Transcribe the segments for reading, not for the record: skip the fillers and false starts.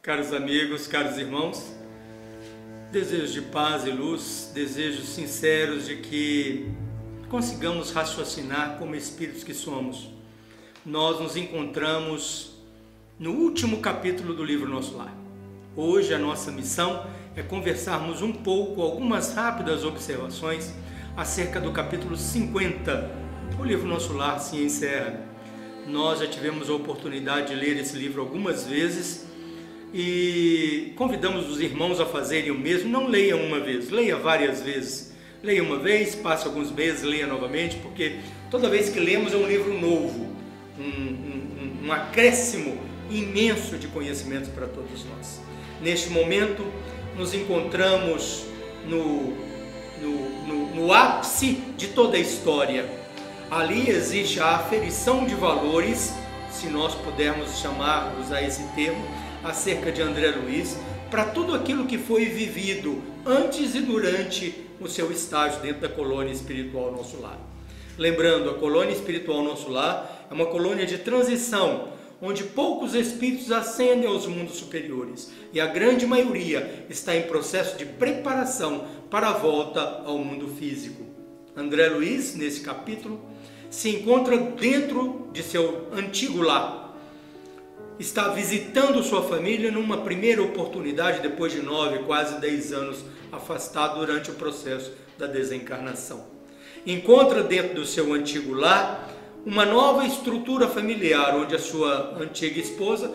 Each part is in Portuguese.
Caros amigos, caros irmãos, desejos de paz e luz, desejos sinceros de que consigamos raciocinar como espíritos que somos. Nós nos encontramos no último capítulo do livro Nosso Lar. Hoje a nossa missão é conversarmos um pouco, algumas rápidas observações acerca do capítulo 50. O livro Nosso Lar se encerra. Nós já tivemos a oportunidade de ler esse livro algumas vezes e convidamos os irmãos a fazerem o mesmo. Não leia uma vez, leia várias vezes. Leia uma vez, passe alguns meses, leia novamente, porque toda vez que lemos é um livro novo, um acréscimo imenso de conhecimentos para todos nós. Neste momento, nos encontramos no ápice de toda a história. Ali existe a aferição de valores, se nós pudermos chamar-nos a esse termo, acerca de André Luiz, para tudo aquilo que foi vivido antes e durante o seu estágio dentro da colônia espiritual Nosso Lar. Lembrando, a colônia espiritual Nosso Lar é uma colônia de transição, onde poucos espíritos ascendem aos mundos superiores e a grande maioria está em processo de preparação para a volta ao mundo físico. André Luiz, nesse capítulo, se encontra dentro de seu antigo lar. Está visitando sua família numa primeira oportunidade, depois de 9, quase 10 anos afastado durante o processo da desencarnação. Encontra dentro do seu antigo lar uma nova estrutura familiar, onde a sua antiga esposa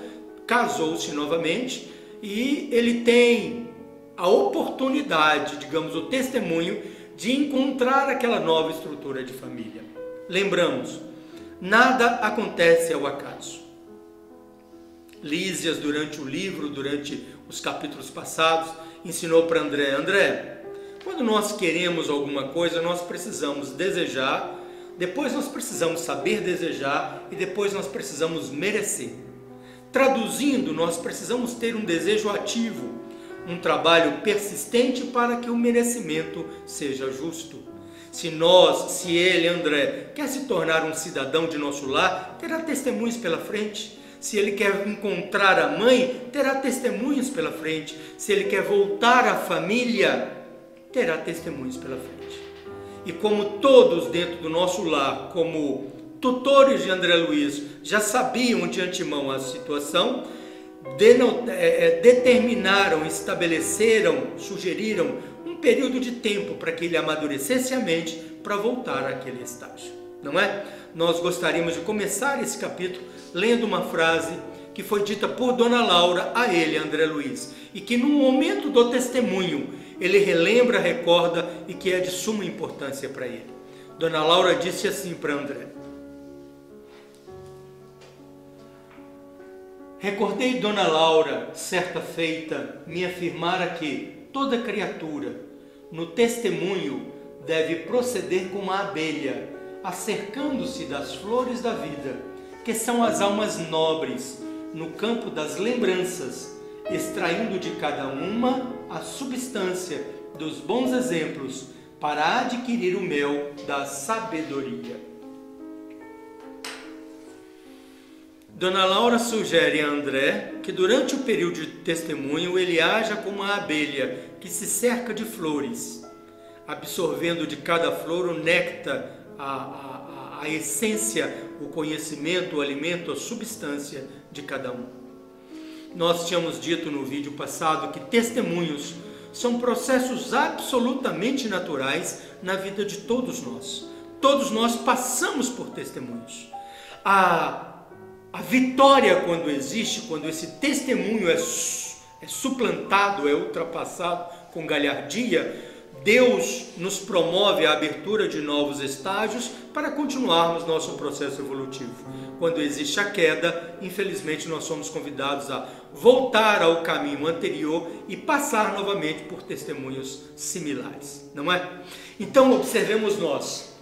casou-se novamente e ele tem a oportunidade, digamos, o testemunho de encontrar aquela nova estrutura de família. Lembramos, nada acontece ao acaso. Lísias, durante o livro, durante os capítulos passados, ensinou para André, quando nós queremos alguma coisa, nós precisamos desejar, depois nós precisamos saber desejar e depois nós precisamos merecer. Traduzindo, nós precisamos ter um desejo ativo, um trabalho persistente para que o merecimento seja justo. Se ele, André, quer se tornar um cidadão de nosso lar, terá testemunhos pela frente. Se ele quer encontrar a mãe, terá testemunhos pela frente. Se ele quer voltar à família, terá testemunhos pela frente. E como todos dentro do nosso lar, como tutores de André Luiz, já sabiam de antemão a situação, determinaram, estabeleceram, sugeriram um período de tempo para que ele amadurecesse a mente para voltar àquele estágio. Não é? Nós gostaríamos de começar esse capítulo lendo uma frase que foi dita por Dona Laura a ele, André Luiz, e que no momento do testemunho ele relembra, recorda e que é de suma importância para ele. Dona Laura disse assim para André: recordei Dona Laura, certa feita, me afirmara que toda criatura, no testemunho, deve proceder como a abelha, acercando-se das flores da vida, que são as almas nobres, no campo das lembranças, extraindo de cada uma a substância dos bons exemplos para adquirir o mel da sabedoria. Dona Laura sugere a André que durante o período de testemunho ele haja como a abelha que se cerca de flores, absorvendo de cada flor o néctar, a essência, o conhecimento, o alimento, a substância de cada um. Nós tínhamos dito no vídeo passado que testemunhos são processos absolutamente naturais na vida de todos nós. Todos nós passamos por testemunhos. A vitória, quando existe, quando esse testemunho é suplantado, é ultrapassado com galhardia, Deus nos promove a abertura de novos estágios para continuarmos nosso processo evolutivo. Quando existe a queda, infelizmente nós somos convidados a voltar ao caminho anterior e passar novamente por testemunhos similares, não é? Então observemos nós.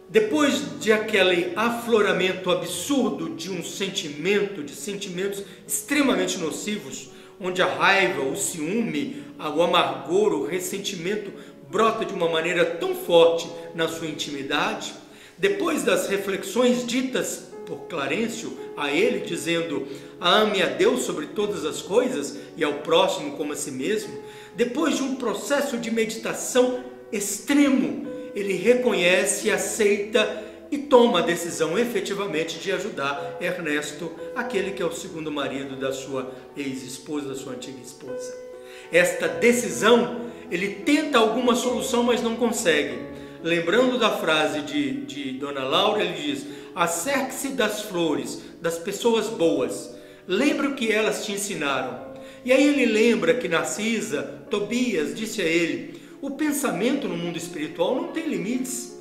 depois de aquele afloramento absurdo de sentimentos extremamente nocivos, onde a raiva, o ciúme, o amargor, o ressentimento brota de uma maneira tão forte na sua intimidade, depois das reflexões ditas por Clarencio a ele, dizendo: ame a Deus sobre todas as coisas e ao próximo como a si mesmo, depois de um processo de meditação extremo, ele reconhece, aceita e toma a decisão efetivamente de ajudar Ernesto, aquele que é o segundo marido da sua ex-esposa, da sua antiga esposa. Esta decisão, ele tenta alguma solução, mas não consegue. Lembrando da frase de Dona Laura, ele diz: acerque-se das flores, das pessoas boas, lembre o que elas te ensinaram. E aí ele lembra que Narcisa, Tobias, disse a ele: o pensamento no mundo espiritual não tem limites.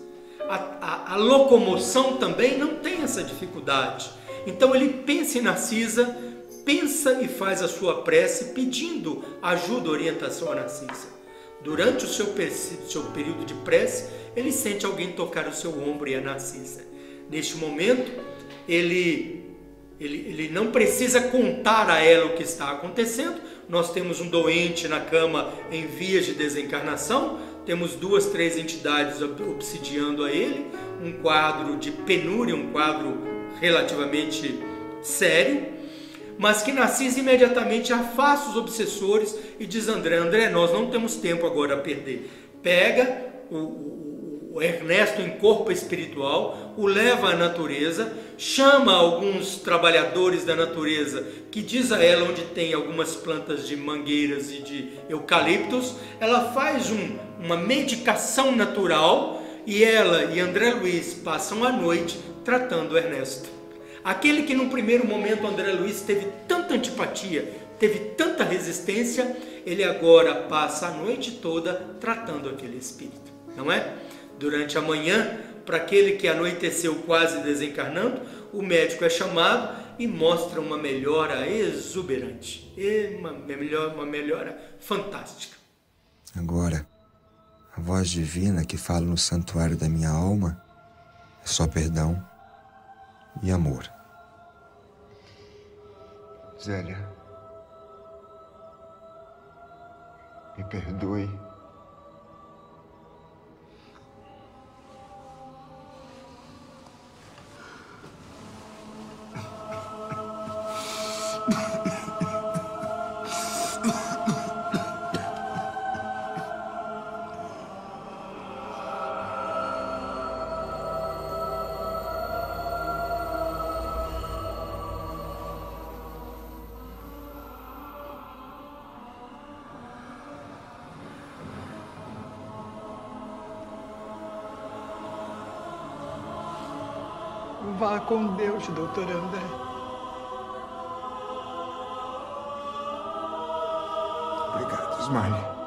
A locomoção também não tem essa dificuldade. Então ele pensa em Narcisa, pensa e faz a sua prece pedindo ajuda, orientação a Narcisa. Durante o seu período de prece, ele sente alguém tocar o seu ombro e a Narcisa. Neste momento, ele não precisa contar a ela o que está acontecendo. Nós temos um doente na cama em vias de desencarnação, temos 2, 3 entidades obsidiando a ele, um quadro de penúria, um quadro relativamente sério, mas que Narcisa imediatamente afasta os obsessores e diz: André, nós não temos tempo agora a perder. Pega o Ernesto em corpo espiritual, o leva à natureza, chama alguns trabalhadores da natureza, que diz a ela onde tem algumas plantas de mangueiras e de eucaliptos. Ela faz uma medicação natural e ela e André Luiz passam a noite tratando o Ernesto. Aquele que no primeiro momento André Luiz teve tanta antipatia, teve tanta resistência, ele agora passa a noite toda tratando aquele espírito, não é? Durante a manhã, para aquele que anoiteceu quase desencarnando, o médico é chamado e mostra uma melhora exuberante, uma melhora fantástica. Agora, a voz divina que fala no santuário da minha alma é só perdão e amor. Zélia, me perdoe. Vá com Deus, doutor André. Obrigado, Smiley.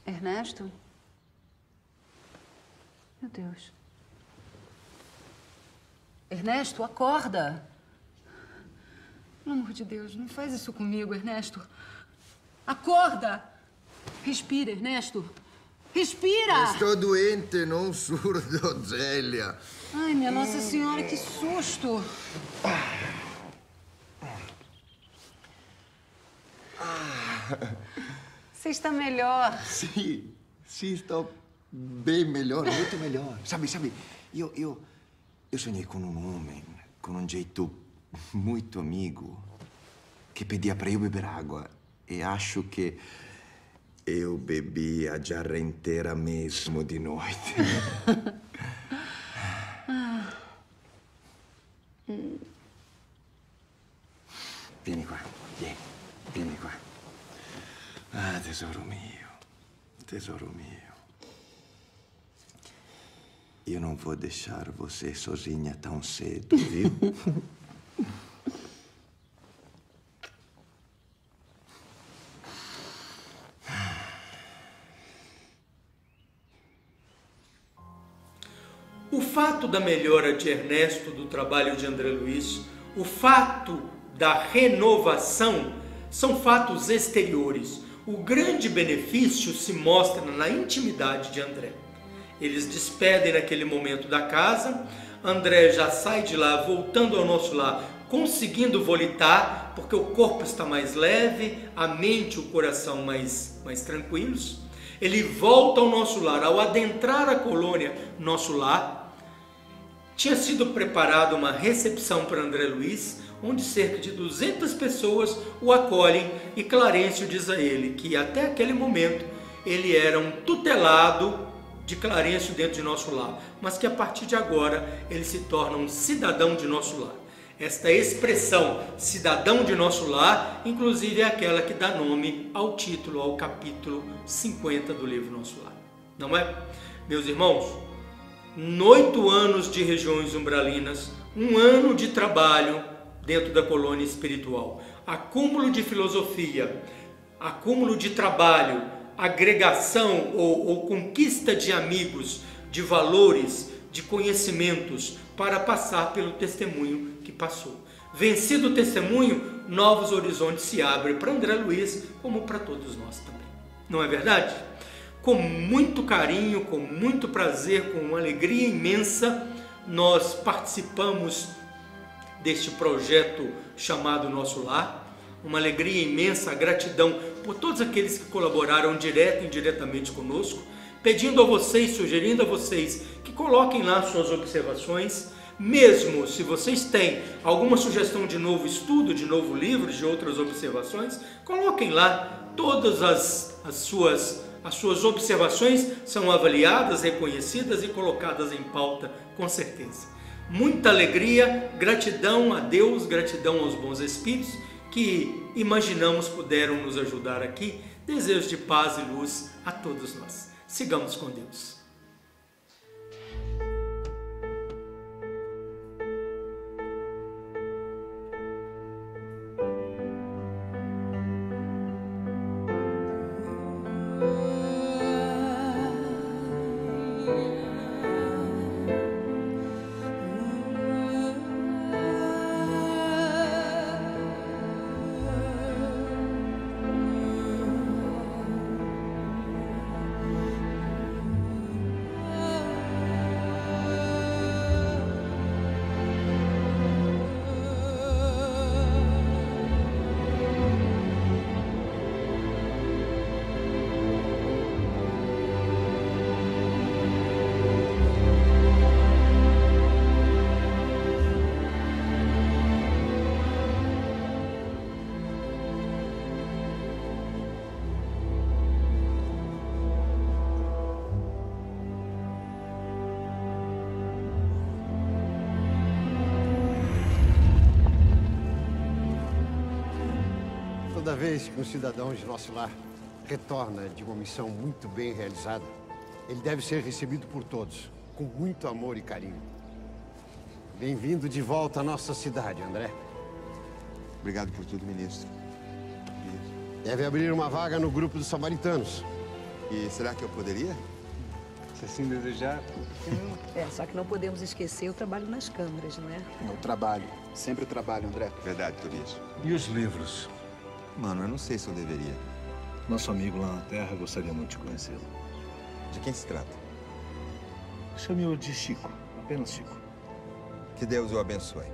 Ernesto? Meu Deus. Ernesto, acorda! Pelo amor de Deus, não faz isso comigo, Ernesto. Acorda! Respira, Ernesto. Respira! Estou doente, não surdo, Zélia. Ai, minha Nossa Senhora, que susto! Você está melhor. Sim, estou bem melhor, muito melhor. Sabe, eu sonhei com um homem, com um jeito muito amigo, que pedia para eu beber água. E acho que eu bebi a jarra inteira mesmo de noite. Vieni qua, vieni qua. Ah, tesouro meu. Tesouro meu. Eu não vou deixar você sozinha tão cedo, viu? O fato da melhora de Ernesto, do trabalho de André Luiz, o fato da renovação, são fatos exteriores. O grande benefício se mostra na intimidade de André. Eles despedem naquele momento da casa, André já sai de lá, voltando ao nosso lar, conseguindo volitar, porque o corpo está mais leve, a mente e o coração mais tranquilos. Ele volta ao nosso lar. Ao adentrar a colônia Nosso Lar, tinha sido preparada uma recepção para André Luiz, onde cerca de 200 pessoas o acolhem, e Clarencio diz a ele que até aquele momento ele era um tutelado de Clarencio dentro de Nosso Lar, mas que a partir de agora ele se torna um cidadão de Nosso Lar. Esta expressão, cidadão de Nosso Lar, inclusive é aquela que dá nome ao título, ao capítulo 50 do livro Nosso Lar. Não é? Meus irmãos, 8 anos de regiões umbralinas, 1 ano de trabalho dentro da colônia espiritual, acúmulo de filosofia, acúmulo de trabalho, agregação ou conquista de amigos, de valores, de conhecimentos, para passar pelo testemunho que passou. Vencido o testemunho, novos horizontes se abrem para André Luiz, como para todos nós também. Não é verdade? Com muito carinho, com muito prazer, com uma alegria imensa, nós participamos deste projeto chamado Nosso Lar. Uma alegria imensa, gratidão por todos aqueles que colaboraram direto e indiretamente conosco, pedindo a vocês, sugerindo a vocês que coloquem lá suas observações, mesmo se vocês têm alguma sugestão de novo estudo, de novo livro, de outras observações, coloquem lá. Todas as suas observações são avaliadas, reconhecidas e colocadas em pauta, com certeza. Muita alegria, gratidão a Deus, gratidão aos bons espíritos que imaginamos puderam nos ajudar aqui. Desejo de paz e luz a todos nós. Sigamos com Deus. Toda vez que um cidadão de Nosso Lar retorna de uma missão muito bem realizada, ele deve ser recebido por todos, com muito amor e carinho. Bem-vindo de volta à nossa cidade, André. Obrigado por tudo, ministro. Deve abrir uma vaga no grupo dos samaritanos. E será que eu poderia? Se assim desejar. Só que não podemos esquecer o trabalho nas câmaras, não é? O trabalho. Sempre o trabalho, André. Verdade, Turício. E os livros? Mano, eu não sei se eu deveria. Nosso amigo lá na Terra gostaria muito de conhecê-lo. De quem se trata? Chame-o de Chico. Apenas Chico. Que Deus o abençoe.